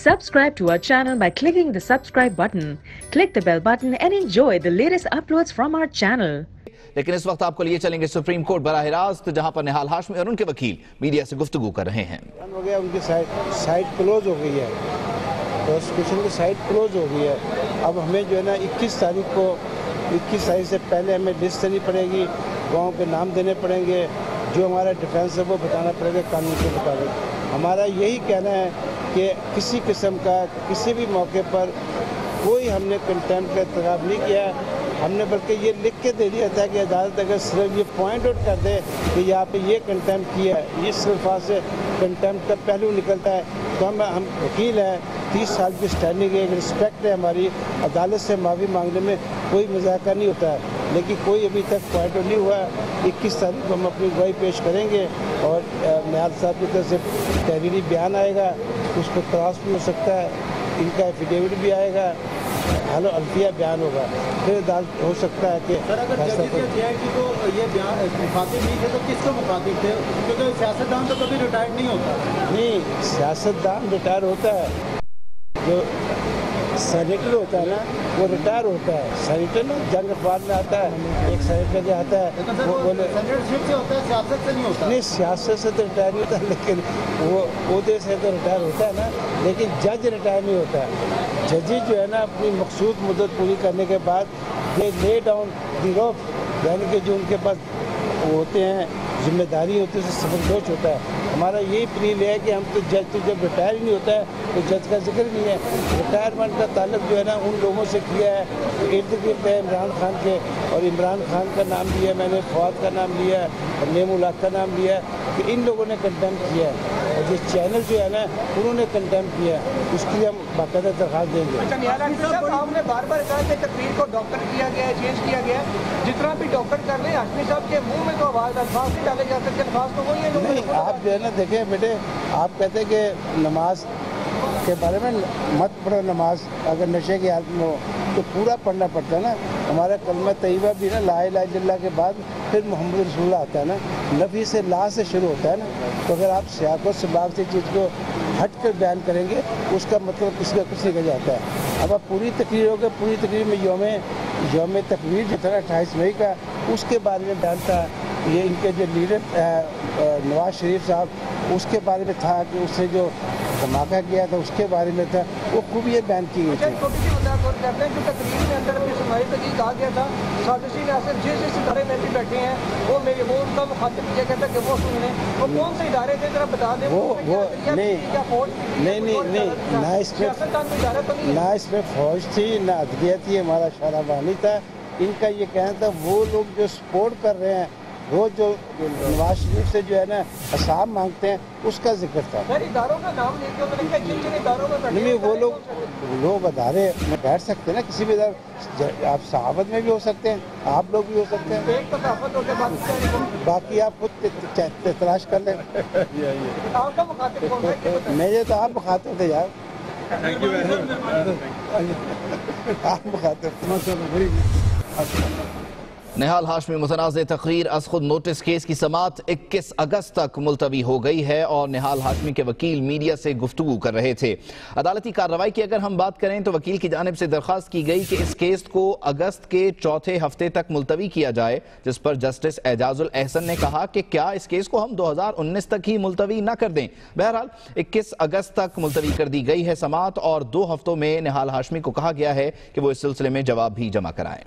Subscribe to our channel by clicking the subscribe button. Click the bell button and enjoy the latest uploads from our channel. لیکن اس وقت آپ کو لیے چلیں گے سپریم کورٹ براہ راست، جہاں پر نہال ہاشمی اور ان کے وکیل میڈیا سے گفتگو کر رہے ہیں۔ ہو گیا، ان کی سائٹ کلوز ہو گئی ہے، پروسیکیوشن کی سائٹ کلوز ہو گئی ہے۔ اب ہمیں جو ہے نا 21 تاریخ سے پہلے ہمیں لسٹ دینی پڑے گی، گاؤں کے نام دینے پڑیں گے، جو ہمارا ڈیفینس ہے وہ بتانا پڑے گا قانون کے مطابق۔ ہمارا یہی کہنا ہے کہ کسی قسم کا کسی بھی موقع پر کوئی ہم نے کنٹیمپٹ کا ارتکاب نہیں کیا ہے۔ ہم نے بلکہ یہ لکھ کے دے دیا تھا کہ عدالت اگر صرف یہ پوائنٹ آؤٹ کر دے کہ یہاں پہ یہ کنٹیمپٹ کیا ہے، اس الفاظ سے کنٹیمپٹ کا پہلو نکلتا ہے، تو ہم وکیل ہیں، 30 سال کی اسٹینڈنگ ہے، ایک رسپیکٹ ہے ہماری، عدالت سے معافی مانگنے میں کوئی مذاکرہ نہیں ہوتا ہے، لیکن کوئی ابھی تک پوائنٹ آؤٹ نہیں ہوا ہے۔ 21 تاریخ کو ہم اپنی گواہی پیش کریں گے اور نہال صاحب کی طرف سے تحریری بیان آئے گا، اس کو کراس بھی ہو سکتا ہے، ان کا ایفیڈیوٹ بھی آئے گا، حل و الفیہ بیان ہوگا، پھر عدالت ہو سکتا ہے کہ سر اگر یہ بیان مخاطب نہیں تھے تو کس کو مخاطب تھے؟ کیونکہ سیاستدان تو کبھی ریٹائرڈ نہیں ہوتا۔ نہیں، سیاستدان ریٹائر ہوتا ہے، جو سینیٹر ہوتا ہے نا وہ ریٹائر ہوتا ہے۔ سینیٹر نا جنگ اخبار میں آتا ہے، ایک سینیٹر جو آتا ہے وہ بولے سینیٹرشپ سے ہوتا ہے، سیاست سے نہیں ہوتا۔ نہیں، سیاست سے تو ریٹائر نہیں ہوتا، لیکن وہ عہدے سے تو ریٹائر ہوتا ہے نا، لیکن جج ریٹائر نہیں ہوتا ہے۔ ججی جو ہے نا اپنی مخصوص مدت پوری کرنے کے بعد دے لے ڈاؤن دی روپ، یعنی کہ جو ان کے پاس ہوتے ہیں ذمہ داری ہوتی ہے، اس سے سبکدوش ہوتا ہے۔ ہمارا یہی پلیل ہے کہ ہم تو جج تو جب ریٹائر ہی نہیں ہوتا ہے تو جج کا ذکر نہیں ہے۔ ریٹائرمنٹ کا تعلق جو ہے نا ان لوگوں سے کیا ہے، ارد گرد ہے عمران خان کے، اور عمران خان کا نام لیا ہے میں نے، فواد کا نام لیا ہے اور نیم الحق کا نام لیا ہے کہ ان لوگوں نے کنٹیمپٹ کیا ہے، اور جو چینل جو ہے نا انہوں نے کنٹیمپٹ کیا ہے، اس کے لیے ہم باقاعدہ درخواست دیں گے۔ آپ نے بار بار کہا کہ تقریر کو ڈاکٹر کیا گیا ہے، چینج کیا گیا ہے، جتنا بھی ڈاکٹر کر لیں ہاشمی صاحب کے منہ میں تو آواز الفاظ نہیں ڈالے جا سکتے، الفاظ تو وہی ہے جو نہیں، آپ جو ہے نا دیکھیں بیٹے، آپ کہتے ہیں کہ نماز کے بارے میں مت پڑھو نماز، اگر نشے کی حالت میں ہو تو پورا پڑھنا پڑتا ہے نا۔ ہمارا کلمہ طیبہ بھی نا لا الہ الا اللہ کے بعد پھر محمد رسول اللہ آتا ہے نا، نفی سے لا سے شروع ہوتا ہے نا، تو اگر آپ سیاق و سباق سے چیز کو ہٹ کر بیان کریں گے اس کا مطلب کسی کا کچھ نکل جاتا ہے۔ اب آپ پوری تقریر ہوگی، پوری تقریر میں یوم تقریر جو تھا 28 مئی کا، اس کے بارے میں بیان تھا، یہ ان کے جو لیڈر نواز شریف صاحب اس کے بارے میں تھا کہ اس نے جو دھماکہ کیا تھا اس کے بارے میں تھا، وہ خوب یہ بیان کی گئی تھی۔ چھوٹی سی مذاق اور کرتے ہیں جو تقریر کے اندر اپنی سنوائی تقریر کہا گیا تھا سازشی ناصر جس ادارے میں بھی بیٹھے ہیں وہ ان کا مخاطب کیا کہتا ہے کہ وہ سن لیں، وہ کون سے ادارے تھے ذرا بتا دیں؟ نہ اس میں فوج تھی نہ عدلیہ تھی، ہمارا شارہ بانی تھا۔ ان کا یہ کہنا تھا وہ لوگ جو سپورٹ کر رہے ہیں، وہ جو نواز شریف سے جو ہے نا حساب مانگتے ہیں، اس کا ذکر تھا۔ اداروں کا نام لے کے جن جن اداروں میں نہیں، وہ لوگ ادارے میں بیٹھ سکتے ہیں نا، کسی بھی ادارے، آپ صحافت میں بھی ہو سکتے ہیں، آپ لوگ بھی ہو سکتے ہیں، ایک تو صحافت ہوتے باقی آپ خود تلاش کر لیں۔ آپ کا مخاطب کون ہے؟ میرے تو آپ مخاطب تھے یار، آپ مخاطب۔ نہال ہاشمی متنازع تقریر از خود نوٹس کیس کی سماعت 21 اگست تک ملتوی ہو گئی ہے اور نہال ہاشمی کے وکیل میڈیا سے گفتگو کر رہے تھے۔ عدالتی کارروائی کی اگر ہم بات کریں تو وکیل کی جانب سے درخواست کی گئی کہ اس کیس کو اگست کے چوتھے ہفتے تک ملتوی کیا جائے، جس پر جسٹس اعجاز الاحسن نے کہا کہ کیا اس کیس کو ہم 2019 تک ہی ملتوی نہ کر دیں۔ بہرحال 21 اگست تک ملتوی کر دی گئی ہے سماعت، اور 2 ہفتوں میں نہال ہاشمی کو کہا گیا ہے کہ وہ اس سلسلے میں جواب بھی جمع کرائیں۔